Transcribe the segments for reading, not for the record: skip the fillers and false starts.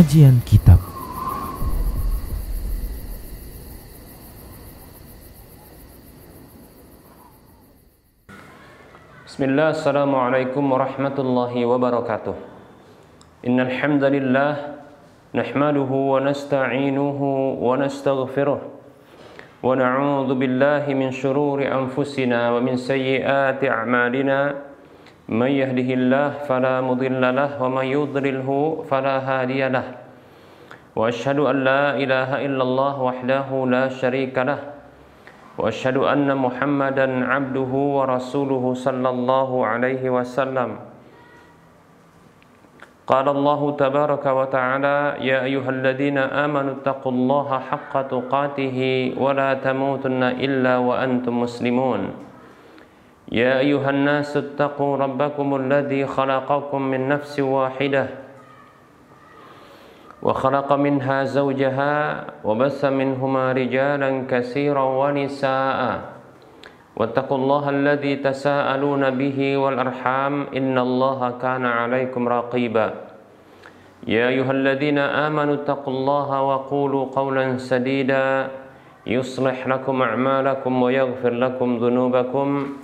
Kajian Kitab. Bismillah, assalamualaikum warahmatullahi wabarakatuh. Innal hamdalillah nahmaduhu wa nasta'inuhu wa nastaghfiruh wa na'udzu billahi min shururi anfusina wa min sayyiati a'malina. Man yahdihillahu fala mudilla lahu wa man yudlilhu fala hadiya lahu. Wa asyhadu an la ilaha illallah wahdahu la syarika lahu. Wa asyhadu anna Muhammadan abduhu wa rasuluhu sallallahu alaihi wasallam. Qala Allah tabaraka wa ta'ala, ya ayyuhalladzina amanu taqullaha haqqa tuqatih wa la tamutunna illa wa antum muslimun. Ya ayyuhan nasu ittaqu rabbakumul ladzi khalaqakum min nafsin wahidah wa khalaqa minha zawjaha wa bassa minhuma rijalan katsiran wa nisaa'a wattaqullaha alladzi tasaaluna bihi wal arham innallaha kana 'alaikum raqiba. Ya ayyuhalladzina amanu taqullaha wa qulu qawlan sadida yuslih lakum a'malakum wa yaghfir lakum dhunubakum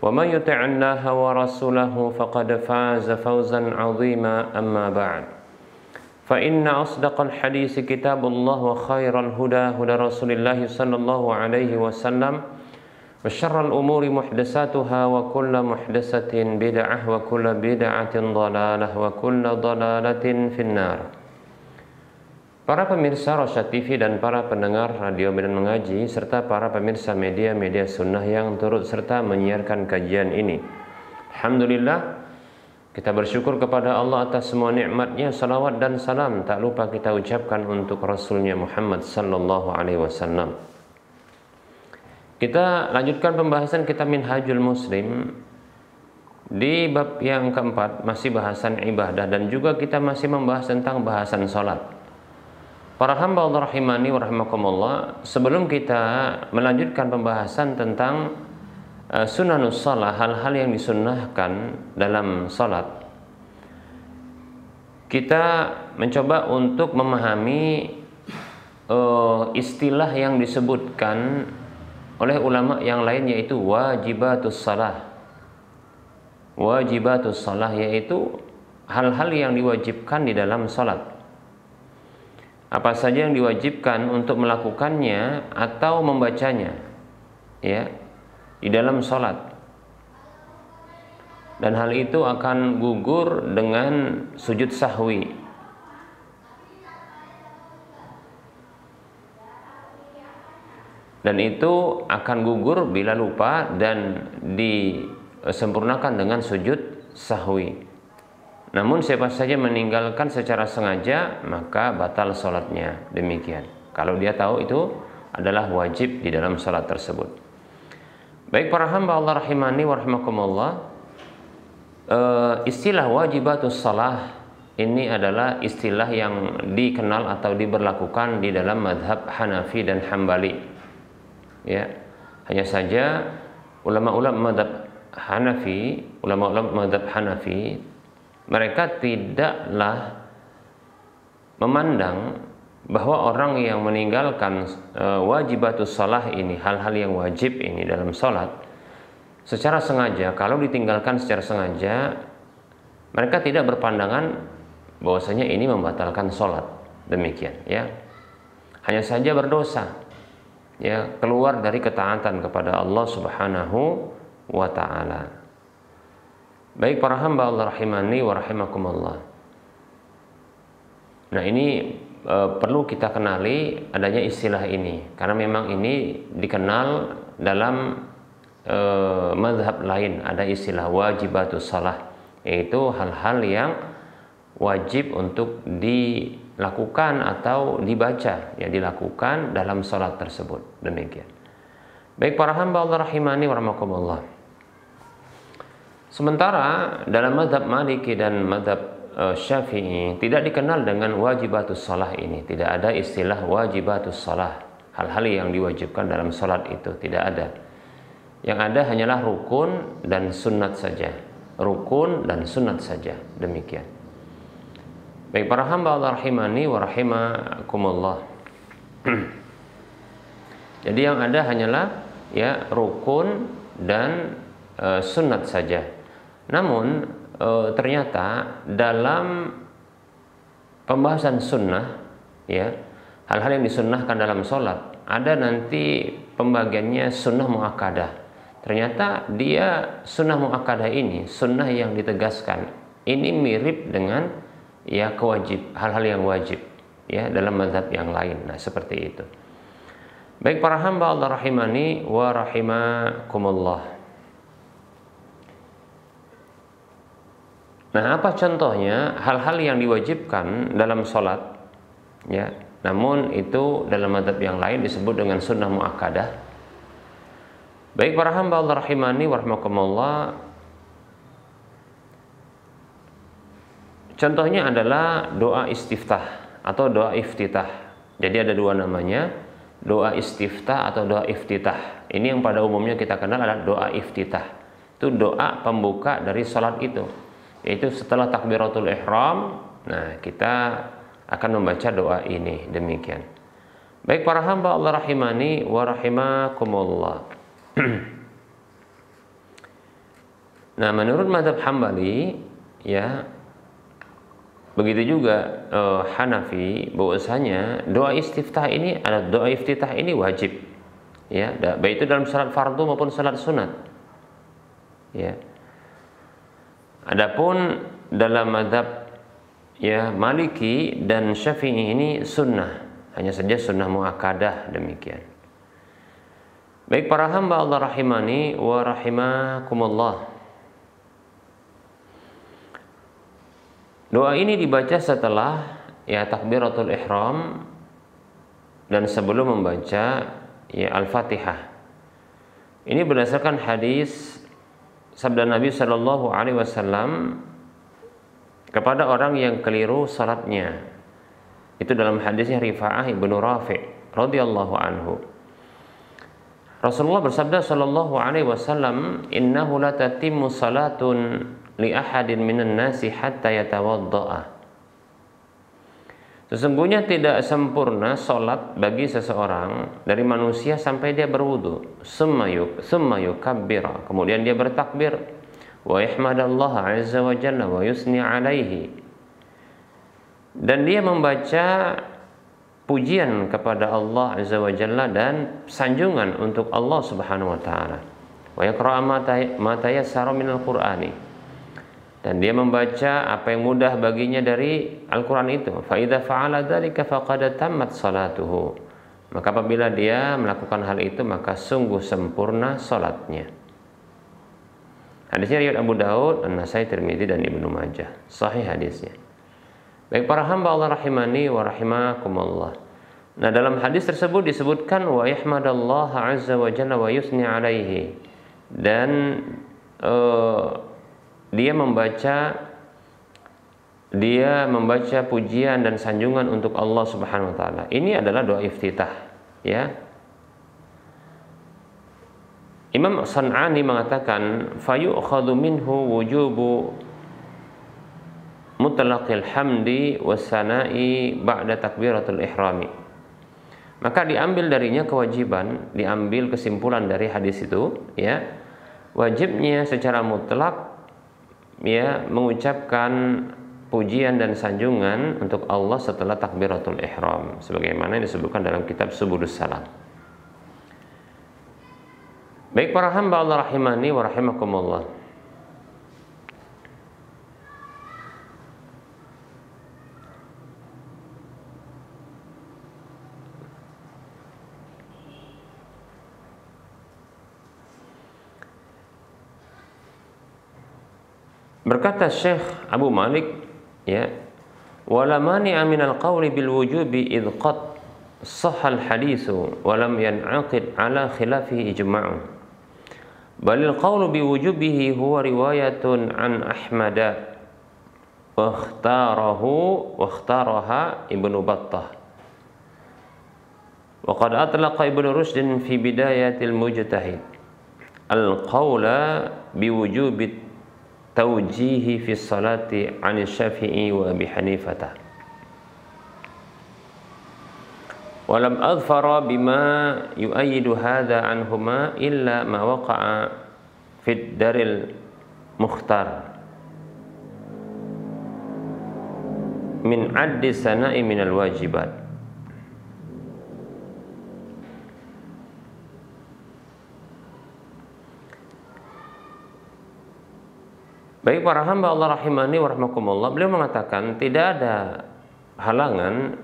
wa may yuti'illaha wa rasulahu faqad faza fawzan 'azima. Amma ba'd. Fa inna asdaqal hadits kitabullah wa khairal huda huda Rasulillah sallallahu alaihi wasallam wa syarral umuri muhdatsatuha wa kullu muhdatsatin bid'ah wa kullu bid'atin dhalalah wa kullu dhalalatin finnar. Para pemirsa Rosyad TV dan para pendengar Radio Medan Mengaji serta para pemirsa media-media sunnah yang turut serta menyiarkan kajian ini, alhamdulillah kita bersyukur kepada Allah atas semua nikmatnya. Salawat dan salam tak lupa kita ucapkan untuk Rasulnya Muhammad sallallahu alaihi wasallam. Kita lanjutkan pembahasan kitab Minhajul Muslim di bab yang keempat, masih bahasan ibadah, dan juga kita masih membahas tentang bahasan sholat. Para hamba Allah rahimani wa rahimakumullah, sebelum kita melanjutkan pembahasan tentang sunanus shalah, hal-hal yang disunnahkan dalam salat, kita mencoba untuk memahami istilah yang disebutkan oleh ulama yang lain, yaitu wajibatus shalah. Wajibatus shalah yaitu hal-hal yang diwajibkan di dalam salat. Apa saja yang diwajibkan untuk melakukannya atau membacanya, ya, di dalam sholat. Dan hal itu akan gugur dengan sujud sahwi. Dan itu akan gugur bila lupa dan disempurnakan dengan sujud sahwi. Namun siapa saja meninggalkan secara sengaja, maka batal sholatnya. Demikian, kalau dia tahu itu adalah wajib di dalam sholat tersebut. Baik para hamba Allah rahimani wa rahimakumullah, istilah wajibatus shalah ini adalah istilah yang dikenal atau diberlakukan di dalam madhab Hanafi dan Hambali. Ya, hanya saja ulama-ulama madhab Hanafi, mereka tidaklah memandang bahwa orang yang meninggalkan wajibatus shalah ini, hal-hal yang wajib ini dalam sholat secara sengaja, kalau ditinggalkan secara sengaja, mereka tidak berpandangan bahwasanya ini membatalkan sholat. Demikian, ya, hanya saja berdosa, ya, keluar dari ketaatan kepada Allah Subhanahu wa ta'ala. Baik para hamba Allah rahimani wa rahimakumullah. Nah, ini perlu kita kenali adanya istilah ini, karena memang ini dikenal dalam mazhab lain. Ada istilah wajibatus shalah, yaitu hal-hal yang wajib untuk dilakukan atau dibaca, ya, dilakukan dalam sholat tersebut. Demikian. Baik para hamba Allah rahimani wa rahimakumullah. Sementara dalam mazhab Maliki dan mazhab Syafi'i tidak dikenal dengan wajibatus shalah ini. Tidak ada istilah wajibatus shalah, hal-hal yang diwajibkan dalam salat itu tidak ada. Yang ada hanyalah rukun dan sunat saja. Rukun dan sunat saja. Demikian. Baik para hamba Allah rahimani wa rahimakumullah. Jadi yang ada hanyalah ya rukun dan sunat saja. Namun ternyata dalam pembahasan sunnah ya, hal-hal yang disunnahkan dalam sholat ada nanti pembagiannya sunnah muakkadah. Ternyata dia sunnah muakkadah ini sunnah yang ditegaskan. Ini mirip dengan ya kewajib, hal-hal yang wajib ya dalam mazhab yang lain. Nah, seperti itu. Baik para hamba Allah rahimani wa rahimakumullah. Nah, apa contohnya hal-hal yang diwajibkan dalam sholat ya, namun itu dalam mazhab yang lain disebut dengan sunnah muakkadah. Baik para hamba Allah rahimani wa rahimakumullah. Contohnya adalah doa istiftah atau doa iftitah. Jadi ada dua namanya, doa istiftah atau doa iftitah. Ini yang pada umumnya kita kenal adalah doa iftitah. Itu doa pembuka dari sholat itu, yaitu setelah takbiratul ihram. Nah, kita akan membaca doa ini demikian. Baik para hamba Allah rahimani wa rahimakumullah. Nah, menurut mazhab Hambali ya, begitu juga Hanafi, bahwasanya doa istiftah ini adalah doa iftitah ini wajib ya, baik itu dalam salat fardu maupun salat sunat ya. Adapun dalam mazhab ya Maliki dan Syafi'i ini sunnah, hanya saja sunnah muakkadah demikian. Baik para hamba Allah rahimani wa rahimakumullah. Doa ini dibaca setelah ya takbiratul ihram dan sebelum membaca ya Al-Fatihah. Ini berdasarkan hadis sabda Nabi Shallallahu alaihi wasallam kepada orang yang keliru salatnya. Itu dalam hadisnya Rifa'ah ibnu Rafi' radhiyallahu anhu. Rasulullah bersabda Shallallahu alaihi wasallam, "Innahu la tatimmu salatun li ahadin minan nasi hatta yatawadda'a." Sesungguhnya tidak sempurna salat bagi seseorang dari manusia sampai dia berwudu. Summa yukabbira, kemudian dia bertakbir, wa yahmadallaha azza wa jalla wa yusni alaihi, dan dia membaca pujian kepada Allah azza wa jalla dan sanjungan untuk Allah subhanahu wa ta'ala. Wa yaqra'a ma tayassara minal qur'ani, dan dia membaca apa yang mudah baginya dari Al-Quran itu. Fa idza fa'ala dzalika faqad tammat salatuhu, maka apabila dia melakukan hal itu maka sungguh sempurna salatnya. Hadisnya riwayat Abu Daud, An-Nasai, Tirmidzi dan Ibnu Majah. Sahih hadisnya. Baik para hamba Allah rahimani wa rahimakumullah. Nah, dalam hadis tersebut disebutkan wa yahmadallaha azza wa jalla wa yusni alaihi, dan dia membaca pujian dan sanjungan untuk Allah Subhanahu wa taala. Ini adalah doa iftitah, ya. Imam San'ani mengatakan fayu'khadhu minhu wujubu mutlaqil hamdi wassana'i ba'da takbiratul ihrami. Maka diambil darinya kewajiban, diambil kesimpulan dari hadis itu, ya, wajibnya secara mutlak ya mengucapkan pujian dan sanjungan untuk Allah setelah takbiratul ihram, sebagaimana disebutkan dalam kitab Subulus Salam. Baik para hamba Allah rahimani wa rahimakumullah. Berkata Syekh Abu Malik, ya, wala mani'a minal qawli bil wujubi idh qad sahhal haditsu wa lam yan'aqid ala khilafihi ijma'un, balil qawlu bi wujubihi huwa riwayatun an Ahmad wa ikhtaraha Ibnu Battah wa qad atlaqa Ibnu Rushdin fi bidayatil mujtahid al qawla bi wujubi taujihi fi salati 'an Syafi'i wa Abi Hanifah. Wa lam adfara bima yu'ayyidu hadha anhuma illa ma waqa'a fi daril mukhtar min 'addi sana'i minal wajibat. Baik para hamba Allah rahimani wa rahmakumullah, beliau mengatakan tidak ada halangan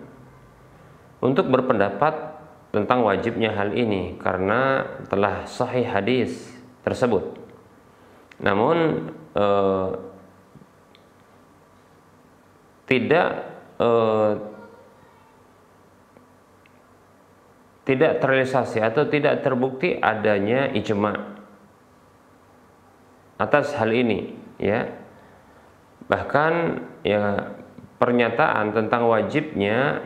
untuk berpendapat tentang wajibnya hal ini karena telah sahih hadis tersebut. Namun tidak terrealisasi atau tidak terbukti adanya ijma' atas hal ini, ya. Bahkan ya pernyataan tentang wajibnya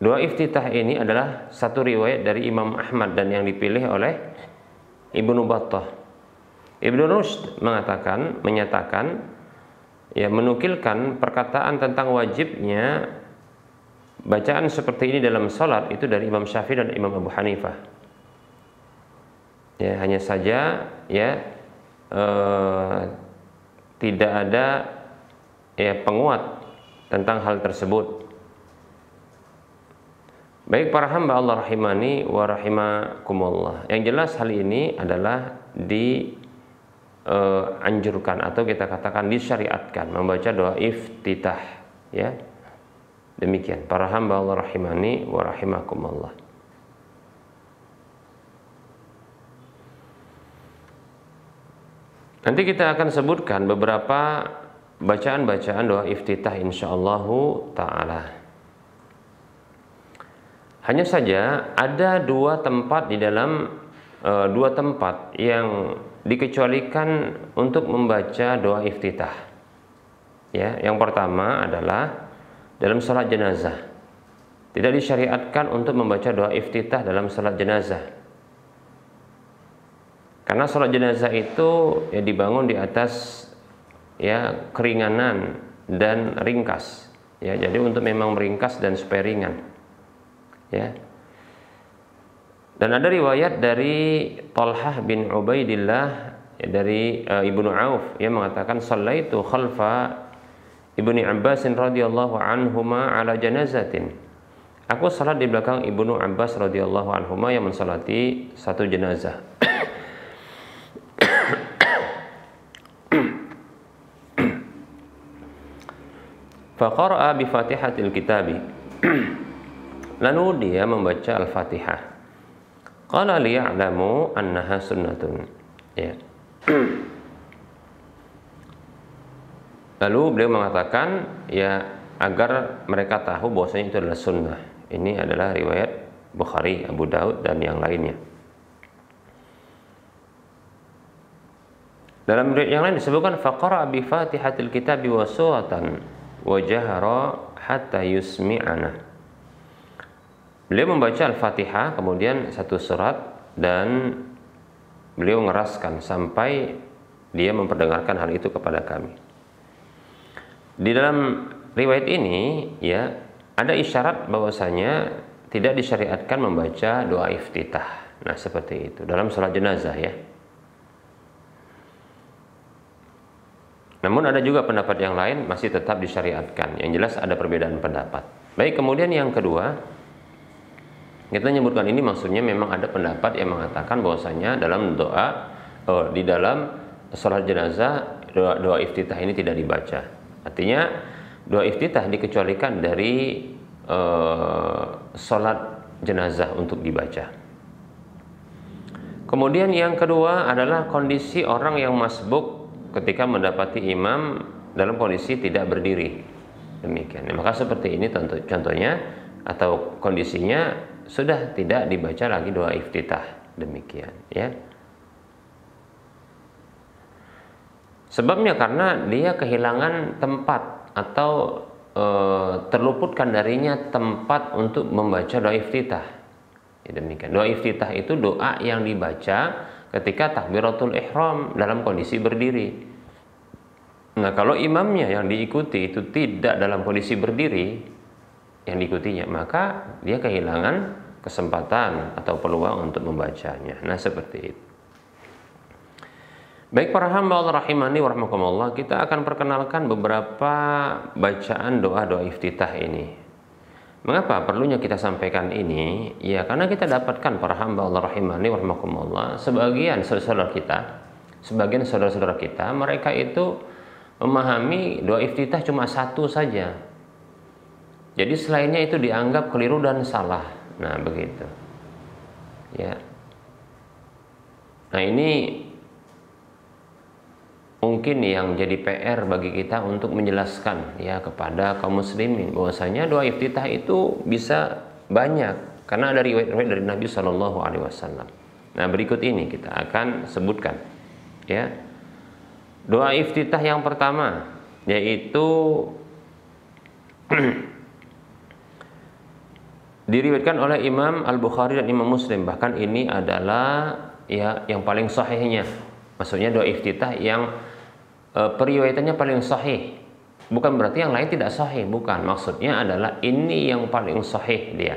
doa iftitah ini adalah satu riwayat dari Imam Ahmad dan yang dipilih oleh Ibnu Battah. Ibnu Rushd menyatakan ya, menukilkan perkataan tentang wajibnya bacaan seperti ini dalam salat itu dari Imam Syafi'i dan Imam Abu Hanifah. Ya, hanya saja ya tidak ada ya penguat tentang hal tersebut. Baik para hamba Allah rahimani wa rahimakumullah. Yang jelas hal ini adalah dianjurkan atau kita katakan disyariatkan membaca doa iftitah, ya. Demikian para hamba Allah rahimani wa rahimakumullah. Nanti kita akan sebutkan beberapa bacaan-bacaan doa iftitah insyaallah ta'ala. Hanya saja ada dua tempat yang dikecualikan untuk membaca doa iftitah. Ya, yang pertama adalah dalam salat jenazah. Tidak disyariatkan untuk membaca doa iftitah dalam salat jenazah. Karena sholat jenazah itu ya dibangun di atas ya keringanan dan ringkas, ya. Jadi untuk memang meringkas dan supaya ringan, ya. Dan ada riwayat dari Talhah bin Ubaidillah ya, dari Ibnu Auf yang mengatakan shallaitu khalfa Ibni Abbas radhiyallahu anhuma ala janazatin. Aku salat di belakang Ibnu Abbas radhiyallahu anhuma yang mensalati satu jenazah. Faqara'a bi Fatihatil Kitabi. Lalu dia membaca Al-Fatihah. Qala liya'lamu annaha sunnatun. Ya. Lalu beliau mengatakan ya agar mereka tahu bahwasanya itu adalah sunnah. Ini adalah riwayat Bukhari, Abu Daud dan yang lainnya. Dalam riwayat yang lain disebutkan faqara'a bi Fatihatil Kitabi wa suratan wa jahara hatta yusmi'ana. Beliau membaca Al-Fatihah kemudian satu surat dan beliau mengeraskan sampai dia memperdengarkan hal itu kepada kami. Di dalam riwayat ini ya ada isyarat bahwasanya tidak disyariatkan membaca doa iftitah. Nah, seperti itu dalam salat jenazah, ya. Namun ada juga pendapat yang lain masih tetap disyariatkan. Yang jelas ada perbedaan pendapat. Baik, kemudian yang kedua, kita menyebutkan ini maksudnya memang ada pendapat yang mengatakan bahwasanya dalam doa di dalam salat jenazah doa iftitah ini tidak dibaca. Artinya doa iftitah dikecualikan dari salat jenazah untuk dibaca. Kemudian yang kedua adalah kondisi orang yang masbuk ketika mendapati imam dalam kondisi tidak berdiri. Demikian. Nah, maka seperti ini contohnya atau kondisinya sudah tidak dibaca lagi doa iftitah. Demikian, ya. Sebabnya karena dia kehilangan tempat atau terluputkan darinya tempat untuk membaca doa iftitah. Ya, demikian. Doa iftitah itu doa yang dibaca ketika takbiratul ihram dalam kondisi berdiri. Nah, kalau imamnya yang diikuti itu tidak dalam kondisi berdiri yang diikutinya, maka dia kehilangan kesempatan atau peluang untuk membacanya. Nah, seperti itu. Baik para hamba Allah rahimani wa rahmakumullah, kita akan perkenalkan beberapa bacaan doa-doa iftitah ini. Mengapa perlunya kita sampaikan ini? Ya, karena kita dapatkan para hamba Allah rahimani wa rahmakumullah, sebagian saudara-saudara kita, mereka itu memahami doa iftitah cuma satu saja. Jadi selainnya itu dianggap keliru dan salah. Nah, begitu. Ya. Nah, ini mungkin yang jadi PR bagi kita untuk menjelaskan ya kepada kaum muslimin bahwasanya doa iftitah itu bisa banyak karena ada riwayat-riwayat dari Nabi Shallallahu Alaihi Wasallam. Nah, berikut ini kita akan sebutkan ya doa iftitah yang pertama, yaitu diriwayatkan oleh Imam Al-Bukhari dan Imam Muslim. Bahkan ini adalah ya yang paling sahihnya. Maksudnya doa iftitah yang periwayatannya paling sahih. Bukan berarti yang lain tidak sahih, bukan. Maksudnya adalah ini yang paling sahih dia.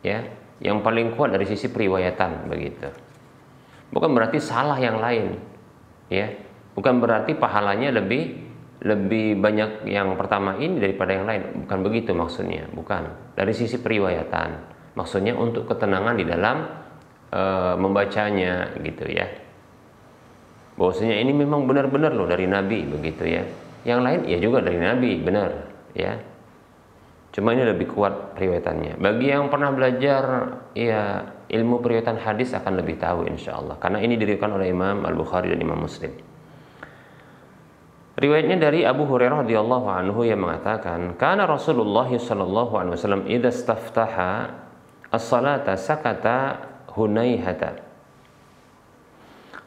Ya, yang paling kuat dari sisi periwayatan begitu. Bukan berarti salah yang lain. Ya. Bukan berarti pahalanya lebih banyak yang pertama ini daripada yang lain. Bukan begitu maksudnya, bukan. Dari sisi periwayatan. Maksudnya untuk ketenangan di dalam membacanya gitu ya. Bahwasanya ini memang benar-benar loh dari Nabi begitu ya. Yang lain ya juga dari Nabi, benar ya. Cuma ini lebih kuat periwayatannya. Bagi yang pernah belajar ya ilmu periwayatan hadis akan lebih tahu insyaallah. Karena ini diriwayatkan oleh Imam Al-Bukhari dan Imam Muslim. Riwayatnya dari Abu Hurairah radhiyallahu anhu yang mengatakan, "Kana Rasulullah sallallahu alaihi wasallam idza istaftaha as-salata sakata hunaihata."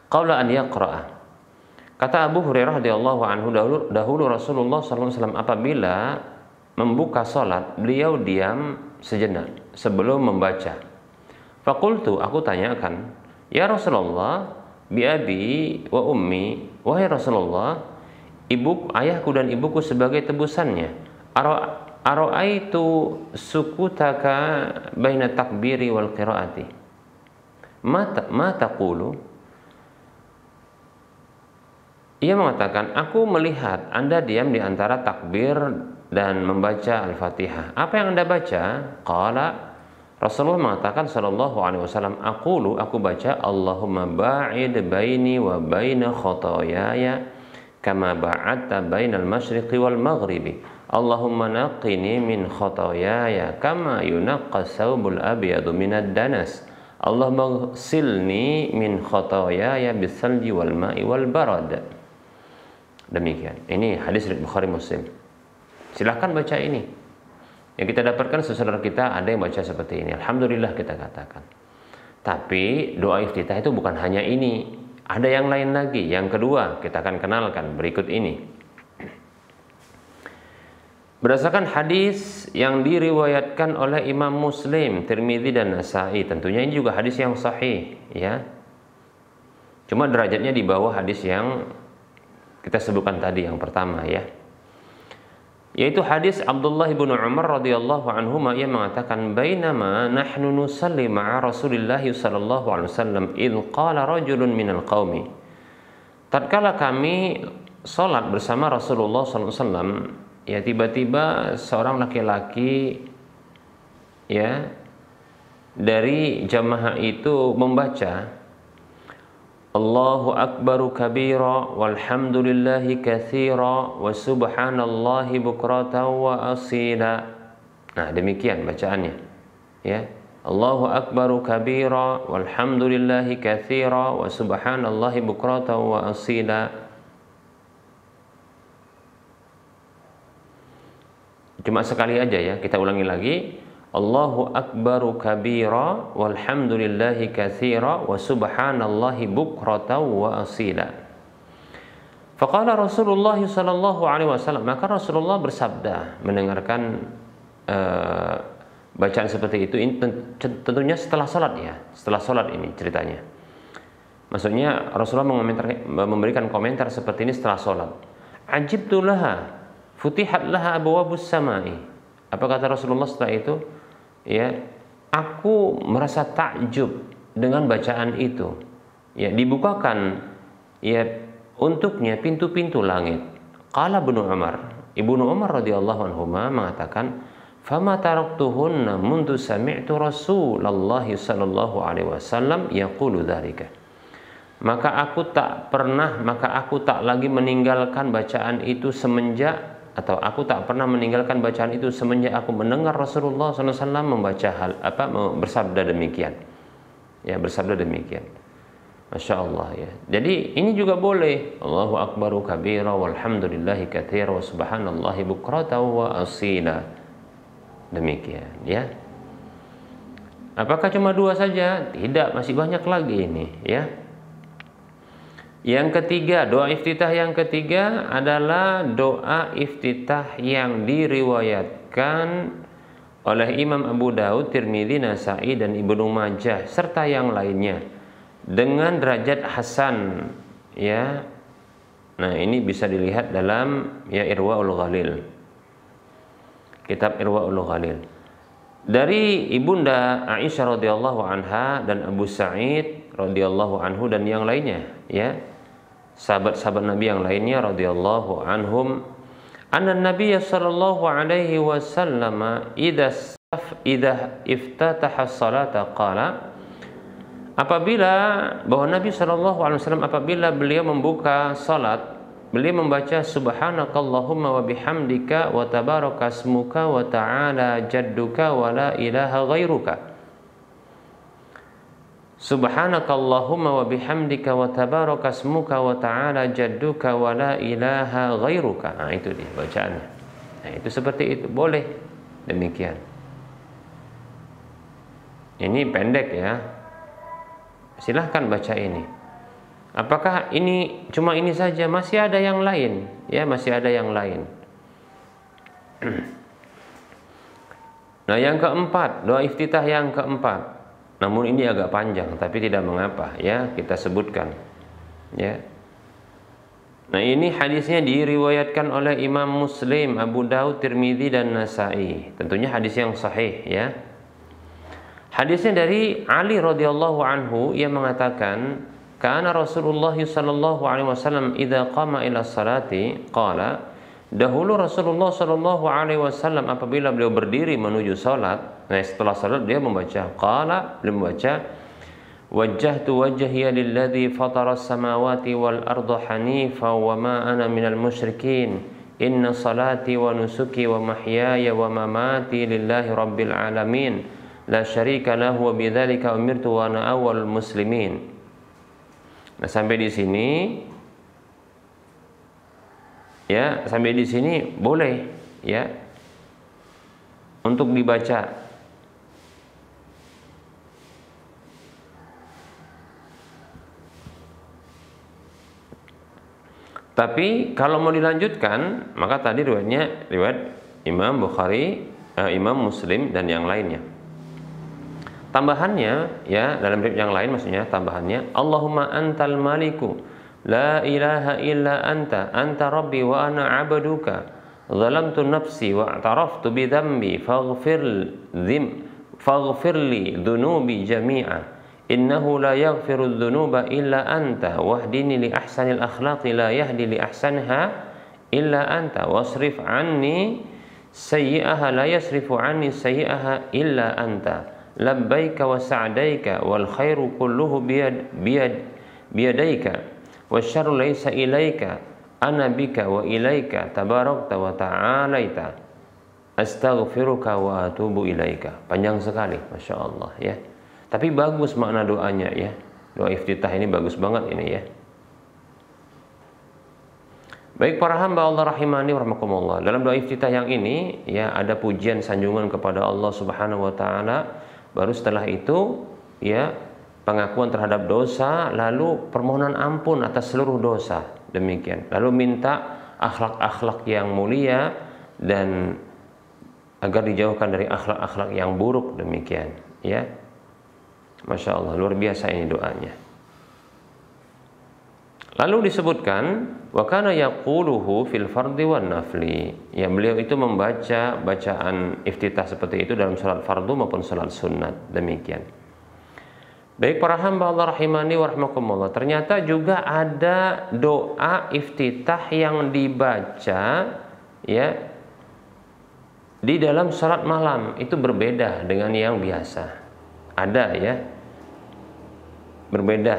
Qala an yaqra'a. Kata Abu Hurairah radhiyallahu anhu, dahulu Rasulullah sallallahu alaihi wasallam apabila membuka salat, beliau diam sejenak sebelum membaca. Faqultu, aku tanyakan, "Ya Rasulullah, bi abi wa ummi." Wahai Rasulullah, ayahku dan ibuku sebagai tebusannya. Ara'aitu sukutaka baina takbiri wal qiraati. Ma taqulu? Ia mengatakan, aku melihat Anda diam di antara takbir dan membaca Al-Fatihah. Apa yang Anda baca? Qala, Rasulullah mengatakan sallallahu alaihi wasallam, aku baca Allahumma ba'id baini wa baina khotoyaya kama ba'adta bainal masyriqi wal maghribi. Allahumma naqqini min khotoyaya kama yunaqqas thawbul abyadu minad danas. Allahumma ghsilni min khotoyaya bisalji wal ma'i wal barad. Demikian. Ini hadis riwayat Bukhari Muslim. Silahkan baca ini. Yang kita dapatkan saudara kita ada yang baca seperti ini. Alhamdulillah kita katakan. Tapi doa iftitah itu bukan hanya ini. Ada yang lain lagi. Yang kedua kita akan kenalkan berikut ini. Berdasarkan hadis yang diriwayatkan oleh Imam Muslim, Tirmidzi dan Nasa'i. Tentunya ini juga hadis yang sahih, ya. Cuma derajatnya di bawah hadis yang kita sebutkan tadi yang pertama ya. Yaitu hadis Abdullah bin Umar radhiyallahu anhuma yang mengatakan bainama nahnu nusalli ma'a Rasulillah sallallahu alaihi wasallam id qala rajulun minal qaumi. Tatkala kami salat bersama Rasulullah sallallahu alaihi wasallam, ya tiba-tiba seorang laki-laki ya dari jamaah itu membaca Allahu akbaru kabira walhamdulillahi katsira wa subhanallahi bukratan wa asila. Nah, demikian bacaannya. Ya. Allahu akbaru kabira walhamdulillahi katsira wa subhanallahi bukratan wa asila. Cuma sekali aja ya, kita ulangi lagi. Allahu akbaru kabira walhamdulillahi katsira wa subhanallahi bukratan wa asila. Faqala Rasulullah sallallahu alaihi wasallam, maka Rasulullah bersabda mendengarkan bacaan seperti itu, ini tentunya setelah salat ya, setelah salat ini ceritanya. Maksudnya Rasulullah memberikan komentar seperti ini setelah sholat. Ajibtu laha, futihat laha abwabus samai. Apa kata Rasulullah setelah itu? Ya, aku merasa takjub dengan bacaan itu. Ya, dibukakan ya untuknya pintu-pintu langit. Qala Ibnu Umar radhiyallahu anhu mengatakan, "Fama taraktuhunna mundu sami'tu Rasulullah sallallahu alaihi wasallam yaqulu dzalika." Maka aku tak lagi meninggalkan bacaan itu semenjak aku mendengar Rasulullah SAW bersabda demikian. Ya, bersabda demikian. Masya Allah ya. Jadi ini juga boleh. Allahu akbaru kabira walhamdulillahi katsira wa subhanallahi bukrata wa asila. Demikian ya. Apakah cuma 2 saja? Tidak, masih banyak lagi ini ya. Yang ketiga, doa iftitah yang ketiga adalah doa iftitah yang diriwayatkan oleh Imam Abu Daud, Tirmidzi, Nasa'i dan Ibnu Majah serta yang lainnya dengan derajat hasan ya. Nah, ini bisa dilihat dalam ya Irwaul Ghalil. Kitab Irwaul Ghalil. Dari Ibunda Aisyah radhiyallahu anha dan Abu Sa'id radhiyallahu anhu dan yang lainnya ya. Sahabat-sahabat Nabi yang lainnya radhiyallahu anhum, anna Nabiy sallallahu alaihi wasallam idza iftataha salata qala, bahwa Nabi sallallahu alaihi wasallam apabila beliau membuka salat, beliau membaca subhanakallahumma wa bihamdika wa tabarakasmuka wa ta'ala jadduka wa la ilaha ghairuka. Subhanakallahumma wa bihamdika wa tabarakasmuka wa ta'ala jadduka wa la ilaha ghairuka. Nah, itu dia bacaannya. Nah, itu seperti itu, boleh demikian. Ini pendek ya. Silahkan baca ini. Apakah ini cuma ini saja? Masih ada yang lain ya, masih ada yang lain. Nah, yang keempat, doa iftitah yang keempat. Namun ini agak panjang, tapi tidak mengapa ya, kita sebutkan ya. Nah, ini hadisnya diriwayatkan oleh Imam Muslim, Abu Daud, Tirmidzi dan Nasa'i. Tentunya hadis yang sahih ya. Hadisnya dari Ali radhiyallahu anhu, ia mengatakan, kana Rasulullah sallallahu alaihi wasallam idza qama ila salati qala, dahulu Rasulullah sallallahu alaihi wasallam apabila beliau berdiri menuju salat, nah setelah salat dia membaca beliau membaca wajjahtu wajhiya lilladzi fatara as-samawati wal arda hanifa wa ma ana minal musyrikin inna salati wa nusuki wa mahyaya wa mamati lillahi rabbil alamin la syarika lahu wa bidzalika umirtu wa ana awwalul muslimin. Nah, sampai di sini ya, sampai di sini boleh ya untuk dibaca. Tapi kalau mau dilanjutkan, maka tadi riwayat Imam Bukhari, Imam Muslim dan yang lainnya. Tambahannya ya, dalam riwayat yang lain maksudnya tambahannya, Allahumma antal maliku la ilaha illa anta rabbi wa ana abduka zalamtu nafsi wa i'taraftu bi dhanbi faghfir li dhunubi jami'a innahu la yaghfiru dhunuba illa anta wahdini li ahsanil akhlaqi la yahdi li ahsanha illa anta wasrif anni sayyi'aha la yasrifu anni sayyi'aha illa anta labbaika wa sa'daika wal khairu kulluhu biyadaika wasyarru laysa ilaika ana bika wa ilaika tabarakta wa ta'alaita astaghfiruka wa atubu ilaika. Panjang sekali, Masya Allah ya. Tapi bagus makna doanya ya. Doa iftitah ini bagus banget ini ya. Baik para hamba Allah rahimani wa rahmakumullah. Dalam doa iftitah yang ini ya ada pujian sanjungan kepada Allah Subhanahu wa taala. Baru setelah itu ya pengakuan terhadap dosa, lalu permohonan ampun atas seluruh dosa. Demikian. Lalu minta akhlak-akhlak yang mulia dan agar dijauhkan dari akhlak-akhlak yang buruk. Demikian ya. Masya Allah, luar biasa ini doanya. Lalu disebutkan wa kana yaquluhu fil fardhi wan nafli. Ya, beliau itu membaca bacaan iftitah seperti itu dalam salat fardu maupun salat sunat. Demikian. Baik para hamba Allah rahimani wa rahmakumullah. Ternyata juga ada doa iftitah yang dibaca ya di dalam salat malam, itu berbeda dengan yang biasa. Ada ya. Berbeda.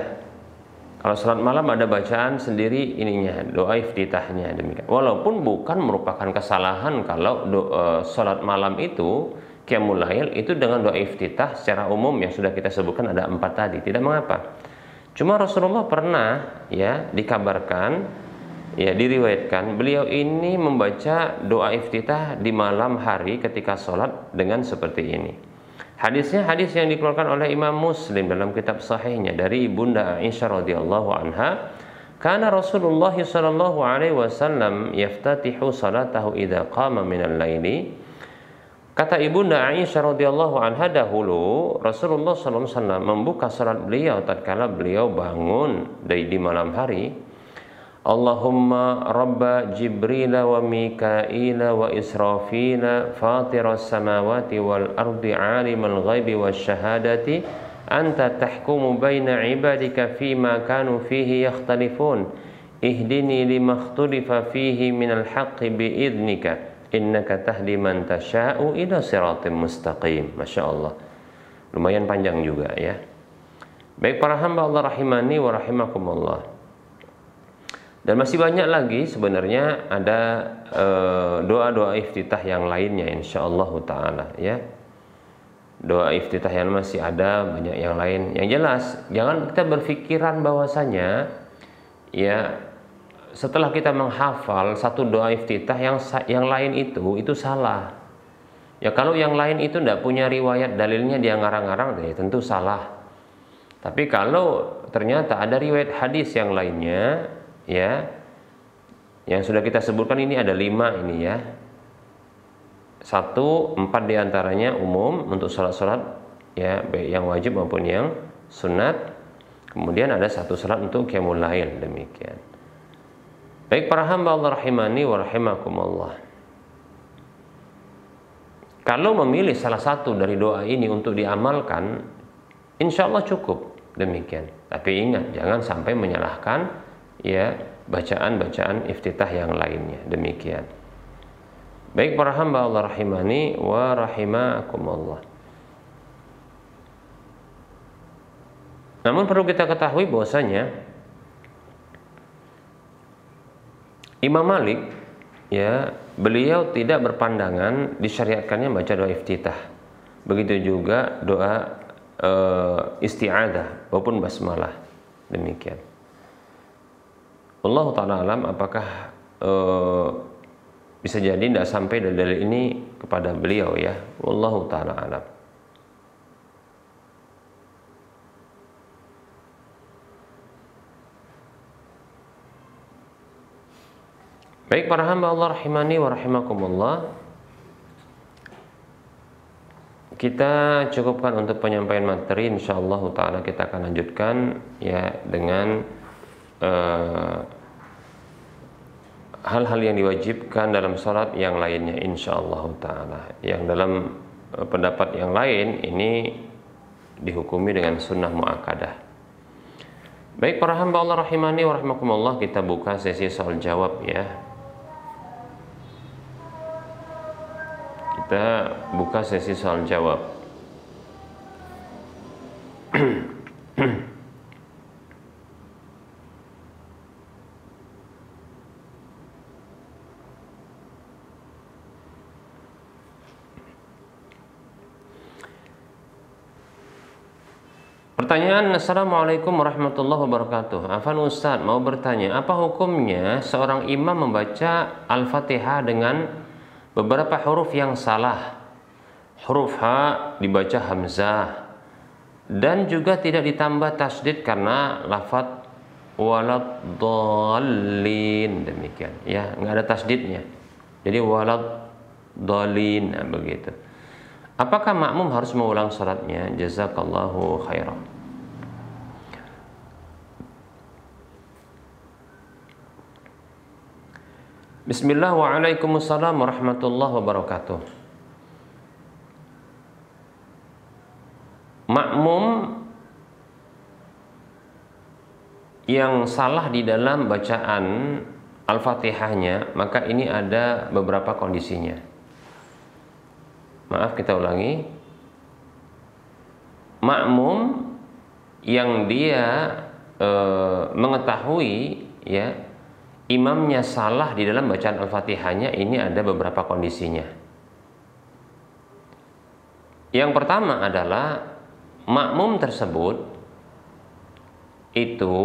Kalau salat malam ada bacaan sendiri ininya, doa iftitahnya demikian. Walaupun bukan merupakan kesalahan kalau salat malam itu qiyamul lail itu dengan doa iftitah secara umum yang sudah kita sebutkan ada 4 tadi, tidak mengapa. Cuma Rasulullah pernah ya dikabarkan ya diriwayatkan beliau ini membaca doa iftitah di malam hari ketika salat dengan seperti ini. Hadisnya hadis yang dikeluarkan oleh Imam Muslim dalam kitab sahihnya dari Ibunda Aisyah radhiyallahu anha, kana Rasulullah sallallahu alaihi wasallam yaftatihu salatahu idza qama minal laili. Kata Ibunda Aisyah radhiyallahu anha, dahulu Rasulullah sallallahu alaihi wasallam membuka salat beliau tatkala beliau bangun di malam hari. Allahumma rabba Jibril wa Mikail wa Israfil fatiras samawati wal ardi alimal ghaibi wasyahadati anta tahkumu baina ibadika fima kanu fihi yakhtalifun ihdini lima ikhtalafa fihi minal haqqi biidnika innaka tahdi man tasha'u ila siratim mustaqim. Masya Allah, lumayan panjang juga ya. Baik para hamba Allah rahimani wa rahimakumullah. Dan masih banyak lagi sebenarnya ada doa-doa iftitah yang lainnya insyaallah taala ya. Doa iftitah yang masih ada banyak yang lain. Yang jelas jangan kita berpikiran bahwasanya ya setelah kita menghafal satu doa iftitah yang lain itu salah. Ya kalau yang lain itu tidak punya riwayat dalilnya dia ngarang-ngarang ya tentu salah. Tapi kalau ternyata ada riwayat hadis yang lainnya ya, yang sudah kita sebutkan ini ada 5 ini ya. 4 diantaranya umum untuk salat-salat ya, baik yang wajib maupun yang sunat. Kemudian ada 1 salat untuk qiyamul lail demikian. Baik para hamba Allah rahimani wa rahimakumullah. Kalau memilih salah satu dari doa ini untuk diamalkan, insya Allah cukup demikian. Tapi ingat jangan sampai menyalahkan ya bacaan-bacaan iftitah yang lainnya demikian. Baik para hamba Allah rahimani wa rahimakumullah. Namun perlu kita ketahui bahwasanya Imam Malik ya beliau tidak berpandangan disyariatkannya baca doa iftitah. Begitu juga doa isti'adzah maupun basmalah demikian. Allah ta'ala alam apakah bisa jadi tidak sampai dalil ini kepada beliau ya. Wallahu ta'ala alam. Baik para hamba Allah rahimani wa rahimakumullah. Kita cukupkan untuk penyampaian materi, insyaallah ta'ala kita akan lanjutkan ya dengan hal-hal yang diwajibkan dalam sholat yang lainnya insyaallah ta'ala. Yang dalam pendapat yang lain ini dihukumi dengan sunnah muakkadah. Baik para hamba Allah rahimani wa rahimakumullah, kita buka sesi soal jawab ya. Kita buka sesi soal jawab. Pertanyaan, Assalamualaikum warahmatullahi wabarakatuh. Afan Ustadz mau bertanya, apa hukumnya seorang imam membaca Al-Fatihah dengan beberapa huruf yang salah? Huruf H dibaca hamzah dan juga tidak ditambah tasdid karena lafadz waladdallin demikian ya, nggak ada tasdidnya. Jadi waladdallin nah, begitu. Apakah makmum harus mengulang salatnya? Jazakallahu khairan. Bismillah, waalaikumsalam warahmatullahi wabarakatuh. Makmum yang salah di dalam bacaan Al-Fatihahnya, maka ini ada beberapa kondisinya. Maaf, kita ulangi. Makmum yang dia mengetahui ya imamnya salah di dalam bacaan Al-Fatihahnya, ini ada beberapa kondisinya. Yang pertama adalah makmum tersebut itu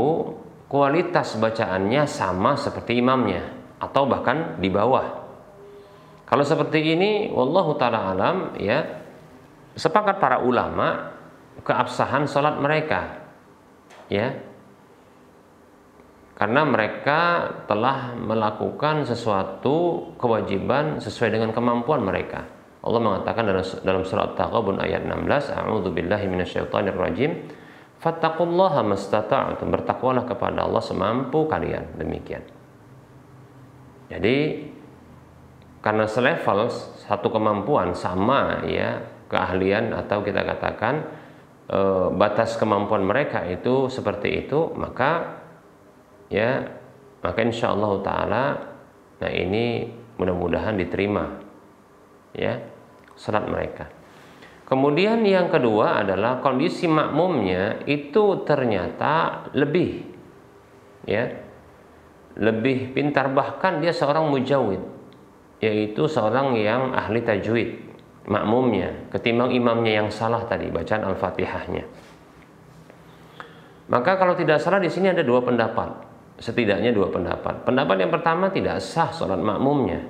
kualitas bacaannya sama seperti imamnya atau bahkan di bawah. Kalau seperti ini, wallahu taala alam, ya, sepakat para ulama keabsahan salat mereka, ya, karena mereka telah melakukan sesuatu kewajiban sesuai dengan kemampuan mereka. Allah mengatakan dalam surat Taghabun ayat 16, a'udzubillahi minasyaitonirrajim, fattaqullaha mastata'tum, bertakwalah kepada Allah semampu kalian. Demikian. Jadi karena selevel, satu kemampuan sama, ya, keahlian atau kita katakan batas kemampuan mereka itu seperti itu, maka ya, maka insyaallah taala, nah ini mudah-mudahan diterima, ya, salat mereka. Kemudian yang kedua adalah kondisi makmumnya itu ternyata lebih, ya, lebih pintar, bahkan dia seorang mujawid, yaitu seorang yang ahli tajwid, makmumnya, ketimbang imamnya yang salah tadi bacaan Al-Fatihahnya. Maka kalau tidak salah di sini ada dua pendapat, setidaknya dua pendapat. Pendapat yang pertama, tidak sah salat makmumnya,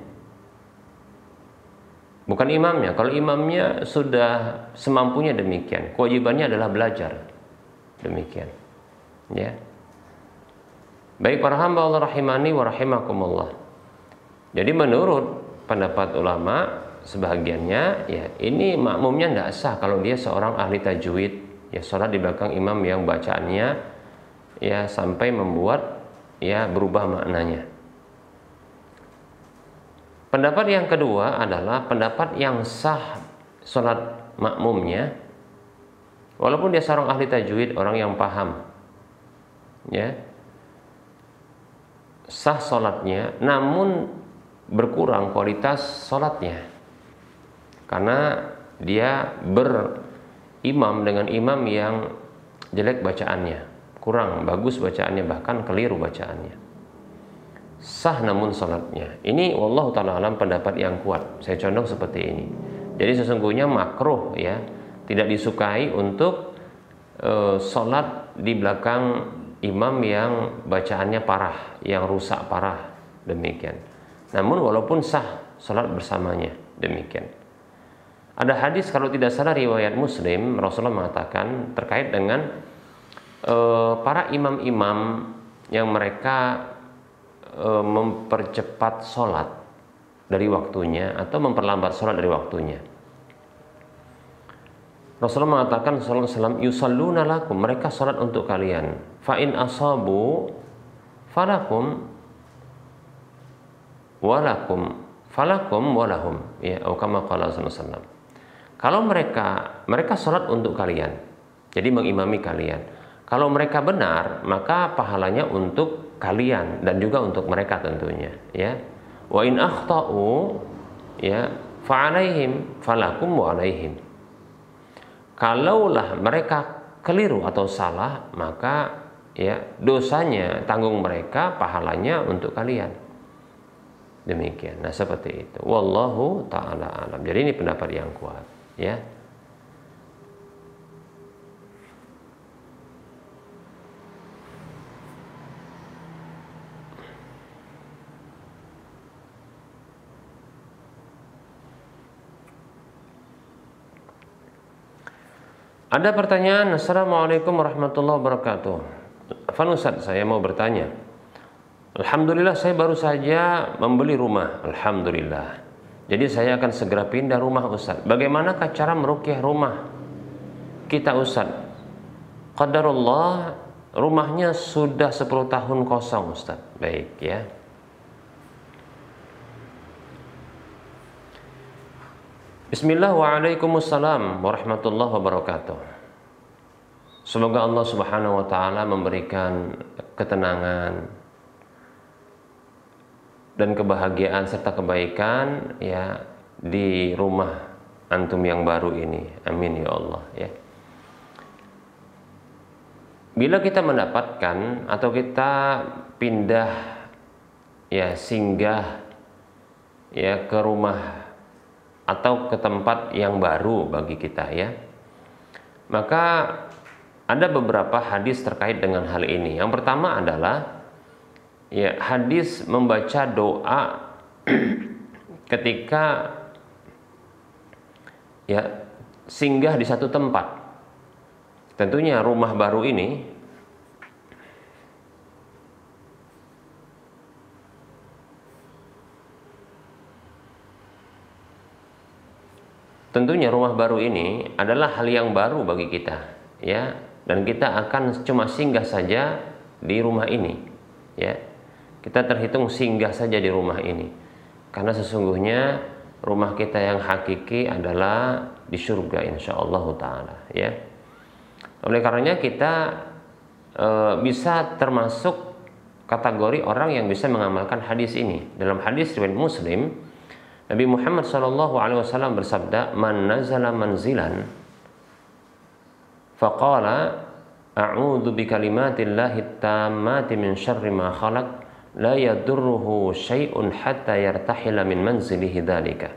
bukan imamnya. Kalau imamnya sudah semampunya demikian, kewajibannya adalah belajar, demikian, ya. Baik para hamba Allah rahimani wa rahimakumullah. Jadi menurut pendapat ulama sebagiannya, ya, ini makmumnya tidak sah kalau dia seorang ahli tajwid, ya, sholat di belakang imam yang bacaannya, ya, sampai membuat, ya, berubah maknanya. Pendapat yang kedua adalah pendapat yang sah sholat makmumnya, walaupun dia seorang ahli tajwid, orang yang paham, ya, sah sholatnya, namun berkurang kualitas sholatnya karena dia berimam dengan imam yang jelek bacaannya, kurang bagus bacaannya, bahkan keliru bacaannya. Sah namun sholatnya. Ini wallahu ta'ala alam pendapat yang kuat. Saya condong seperti ini. Jadi sesungguhnya makruh, ya, tidak disukai untuk sholat di belakang imam yang bacaannya parah, yang rusak parah, demikian. Namun walaupun sah sholat bersamanya, demikian. Ada hadis, kalau tidak salah riwayat Muslim, Rasulullah mengatakan terkait dengan para imam-imam yang mereka mempercepat sholat dari waktunya atau memperlambat sholat dari waktunya. Rasulullah mengatakan sallallahu alaihi wasallam, yusalluna lakum, mereka sholat untuk kalian, fa in asabu falakum walakum falakum walahum, ya, atau kama qala sallallahu alaihi wasallam. Kalau mereka sholat untuk kalian, jadi mengimami kalian. Kalau mereka benar, maka pahalanya untuk kalian dan juga untuk mereka tentunya, ya. Wa in akhta'u, ya, fa alaihim falakum wa alaihim. Kalaulah mereka keliru atau salah, maka, ya, dosanya tanggung mereka, pahalanya untuk kalian. Demikian. Nah, seperti itu. Wallahu ta'ala alam. Jadi ini pendapat yang kuat, ya. Ada pertanyaan, assalamualaikum warahmatullahi wabarakatuh. Afan Ustaz, saya mau bertanya. Alhamdulillah saya baru saja membeli rumah, alhamdulillah. Jadi saya akan segera pindah rumah Ustaz. Bagaimanakah cara meruqyah rumah kita Ustaz? Qadarullah, rumahnya sudah 10 tahun kosong Ustaz. Baik, ya. Bismillah, waalaikumsalam warahmatullahi wabarakatuh. Semoga Allah Subhanahu wa taala memberikan ketenangan dan kebahagiaan serta kebaikan ya di rumah antum yang baru ini. Amin ya Allah ya. Bila kita mendapatkan atau kita pindah ya, singgah ya ke rumah atau ke tempat yang baru bagi kita ya, maka ada beberapa hadis terkait dengan hal ini. Yang pertama adalah ya hadis membaca doa ketika ya singgah di satu tempat. Tentunya rumah baru ini adalah hal yang baru bagi kita ya, dan kita akan cuma singgah saja di rumah ini ya. Kita terhitung singgah saja di rumah ini karena sesungguhnya rumah kita yang hakiki adalah di surga insyaallah taala ya. Oleh karenanya kita bisa termasuk kategori orang yang bisa mengamalkan hadis ini. Dalam hadis riwayat Muslim, Nabi Muhammad SAW bersabda, "Man nazala manzilan faqala a'udzu bikalimatillahi tammati min syarri ma khalaq la yadurruhu syai'un hatta yartahila min manzilihi dzalika."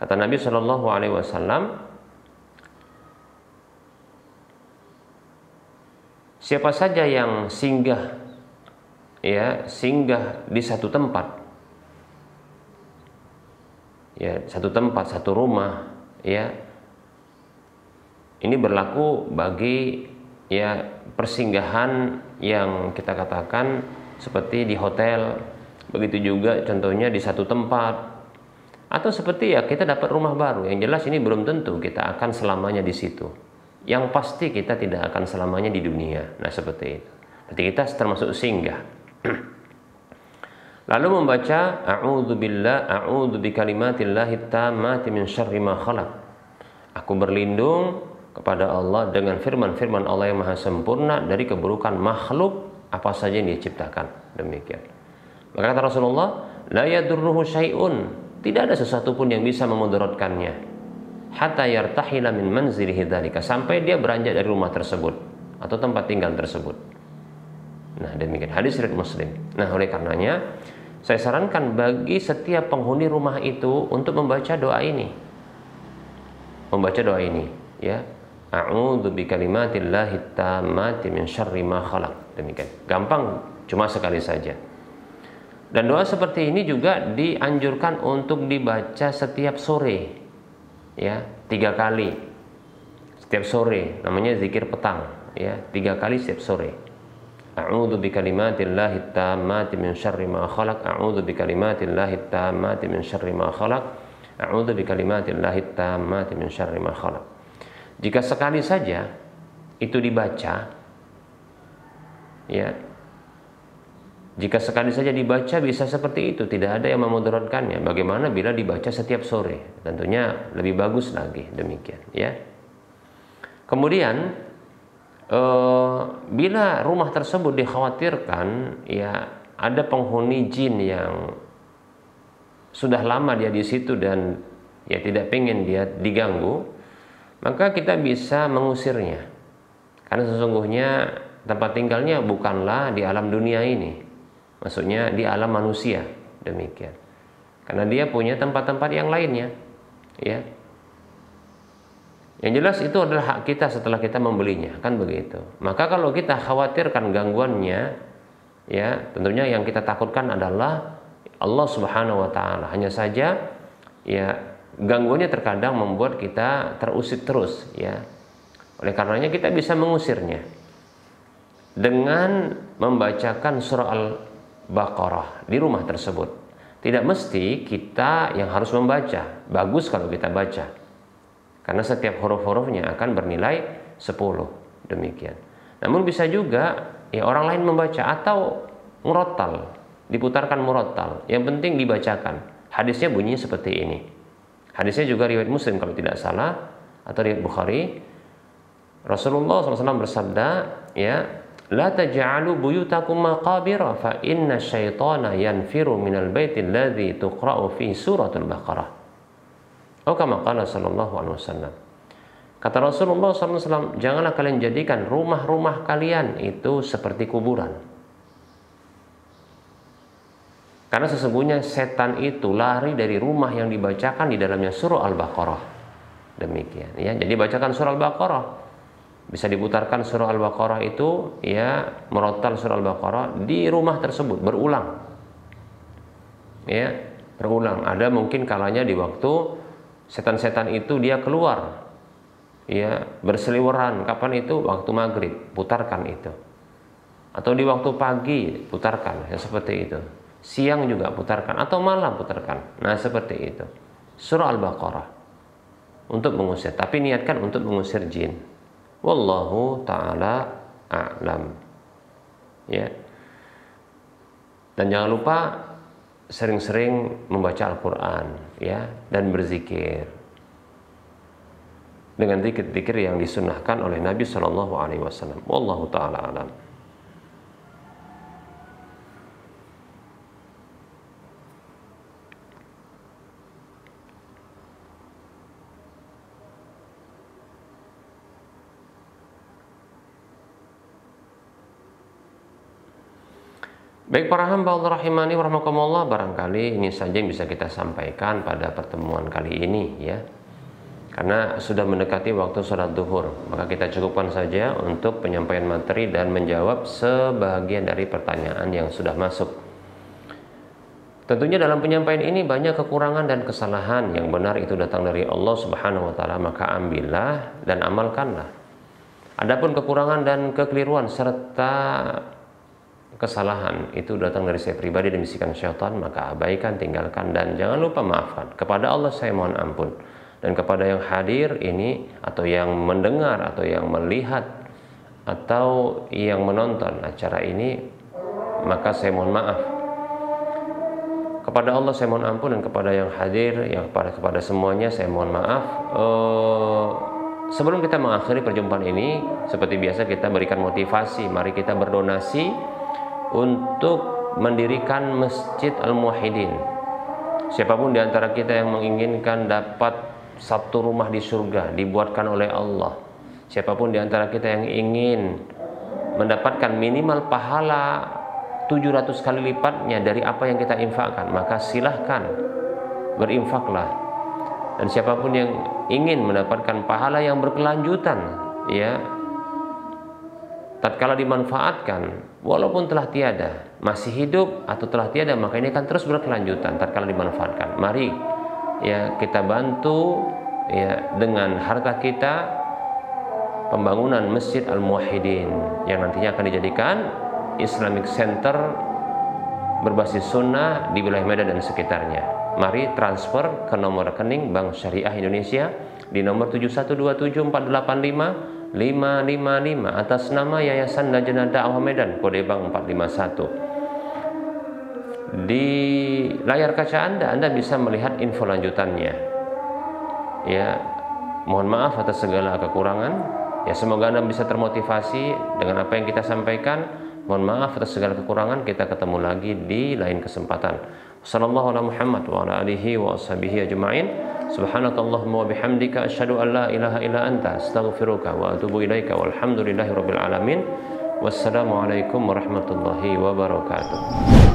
Kata Nabi SAW, siapa saja yang singgah di satu tempat ya, satu rumah ya, ini berlaku bagi ya persinggahan yang kita katakan seperti di hotel, begitu juga contohnya di satu tempat, atau seperti ya kita dapat rumah baru. Yang jelas ini belum tentu kita akan selamanya di situ. Yang pasti kita tidak akan selamanya di dunia. Nah seperti itu. Berarti kita termasuk singgah. Lalu membaca a'udzu bikalimatillahi tammati min syarri ma khalaq. Aku berlindung kepada Allah dengan firman-firman Allah yang maha sempurna dari keburukan makhluk apa saja yang diciptakan. Demikian. Maka kata Rasulullah, la yadurruhu syai'un, tidak ada sesuatu pun yang bisa memudaratkannya. Hatta yartahila min manzilihi dzalika, sampai dia beranjak dari rumah tersebut atau tempat tinggal tersebut. Nah, demikian hadis riwayat Muslim. Nah, oleh karenanya saya sarankan bagi setiap penghuni rumah itu untuk membaca doa ini. Membaca doa ini, ya. A'udzu bikalimatillahi tammati min syarri ma khalaq. Demikian. Gampang, cuma sekali saja. Dan doa seperti ini juga dianjurkan untuk dibaca setiap sore. Ya, 3 kali. Setiap sore, namanya zikir petang, ya, 3 kali setiap sore. A'udzu bikalimatillahi tammati min syarri ma khalaq. A'udzu bikalimatillahi tammati min syarri ma khalaq. A'udzu bikalimatillahi tammati min syarri ma khalaq. Jika sekali saja itu dibaca, ya, jika sekali saja dibaca bisa seperti itu, tidak ada yang memudaratkannya. Bagaimana bila dibaca setiap sore? Tentunya lebih bagus lagi, demikian, ya. Kemudian bila rumah tersebut dikhawatirkan ya ada penghuni jin yang sudah lama dia di situ dan ya tidak pengen dia diganggu, maka kita bisa mengusirnya. Karena sesungguhnya tempat tinggalnya bukanlah di alam dunia ini, maksudnya di alam manusia, demikian. Karena dia punya tempat-tempat yang lainnya, ya. Yang jelas itu adalah hak kita setelah kita membelinya, kan begitu. Maka kalau kita khawatirkan gangguannya, ya tentunya yang kita takutkan adalah Allah Subhanahu wa taala. Hanya saja ya gangguannya terkadang membuat kita terusik terus, ya. Oleh karenanya kita bisa mengusirnya dengan membacakan surah Al-Baqarah di rumah tersebut. Tidak mesti kita yang harus membaca. Bagus kalau kita baca. Karena setiap huruf-hurufnya akan bernilai 10, demikian. Namun bisa juga ya orang lain membaca atau murattal, diputarkan murattal. Yang penting dibacakan. Hadisnya bunyinya seperti ini. Hadisnya juga riwayat Muslim kalau tidak salah, atau riwayat Bukhari. Rasulullah SAW bersabda, ya, la taj'alu buyutakum maqabira fa inna syaitana yanfiru minal baitil ladzi tuqra'u fi suratul Baqarah. Oh, kama qala sallallahu alaihi wasallam. Kata Rasulullah SAW, janganlah kalian jadikan rumah-rumah kalian itu seperti kuburan. Karena sesungguhnya setan itu lari dari rumah yang dibacakan di dalamnya surah Al-Baqarah. Demikian, ya. Jadi bacakan surah Al-Baqarah. Bisa diputarkan surah Al-Baqarah itu, ya, merotal surah Al-Baqarah di rumah tersebut berulang. Ya, berulang. Ada mungkin kalanya di waktu setan-setan itu dia keluar, ya, berseliweran. Kapan itu? Waktu maghrib, putarkan itu. Atau di waktu pagi, putarkan, ya, seperti itu. Siang juga putarkan, atau malam putarkan. Nah, seperti itu. Surah Al-Baqarah untuk mengusir, tapi niatkan untuk mengusir jin. Wallahu ta'ala a'lam. Ya. Dan jangan lupa sering-sering membaca Al-Quran, ya, dan berzikir dengan zikir-zikir yang disunnahkan oleh Nabi Shallallahu Alaihi Wasallam. Wallahu ta'ala a'lam. Baik para hamba Allah rahimani warahmatullah, barangkali ini saja yang bisa kita sampaikan pada pertemuan kali ini, ya. Karena sudah mendekati waktu sholat duhur, maka kita cukupkan saja untuk penyampaian materi dan menjawab sebagian dari pertanyaan yang sudah masuk. Tentunya dalam penyampaian ini banyak kekurangan dan kesalahan. Yang benar itu datang dari Allah Subhanahu wa Ta'ala, maka ambillah dan amalkanlah. Adapun kekurangan dan kekeliruan serta kesalahan itu datang dari saya pribadi dan bisikan syaitan, maka abaikan, tinggalkan, dan jangan lupa maafkan. Kepada Allah saya mohon ampun, dan kepada yang hadir ini atau yang mendengar atau yang melihat atau yang menonton acara ini, maka saya mohon maaf. Kepada Allah saya mohon ampun, dan kepada yang hadir, yang kepada semuanya saya mohon maaf. Sebelum kita mengakhiri perjumpaan ini, seperti biasa kita berikan motivasi. Mari kita berdonasi untuk mendirikan Masjid Al-Muwahhidin. Siapapun di antara kita yang menginginkan dapat satu rumah di surga dibuatkan oleh Allah, siapapun di antara kita yang ingin mendapatkan minimal pahala 700 kali lipatnya dari apa yang kita infakkan, maka silahkan berinfaklah. Dan siapapun yang ingin mendapatkan pahala yang berkelanjutan, ya, tatkala dimanfaatkan, walaupun telah tiada, masih hidup atau telah tiada, maka ini akan terus berkelanjutan tatkala dimanfaatkan. Mari, ya, kita bantu, ya, dengan harta kita pembangunan Masjid Al-Muwahhidin yang nantinya akan dijadikan Islamic Center berbasis sunnah di wilayah Medan dan sekitarnya. Mari transfer ke nomor rekening Bank Syariah Indonesia di nomor 71274855 555 atas nama Yayasan Lajnah Dakwah Medan, kode bank 451. Di layar kaca Anda bisa melihat info lanjutannya. Ya, mohon maaf atas segala kekurangan. Ya, semoga Anda bisa termotivasi dengan apa yang kita sampaikan. Mohon maaf atas segala kekurangan. Kita ketemu lagi di lain kesempatan. Sallallahu ala Muhammad wa ala alihi wa ashabihi ajma'in. Subhanakallahumma wa bihamdika asyhadu an la ilaha illa anta astaghfiruka wa atubu ilaika walhamdulillahi rabbil alamin. Wassalamualaikum warahmatullahi wabarakatuh.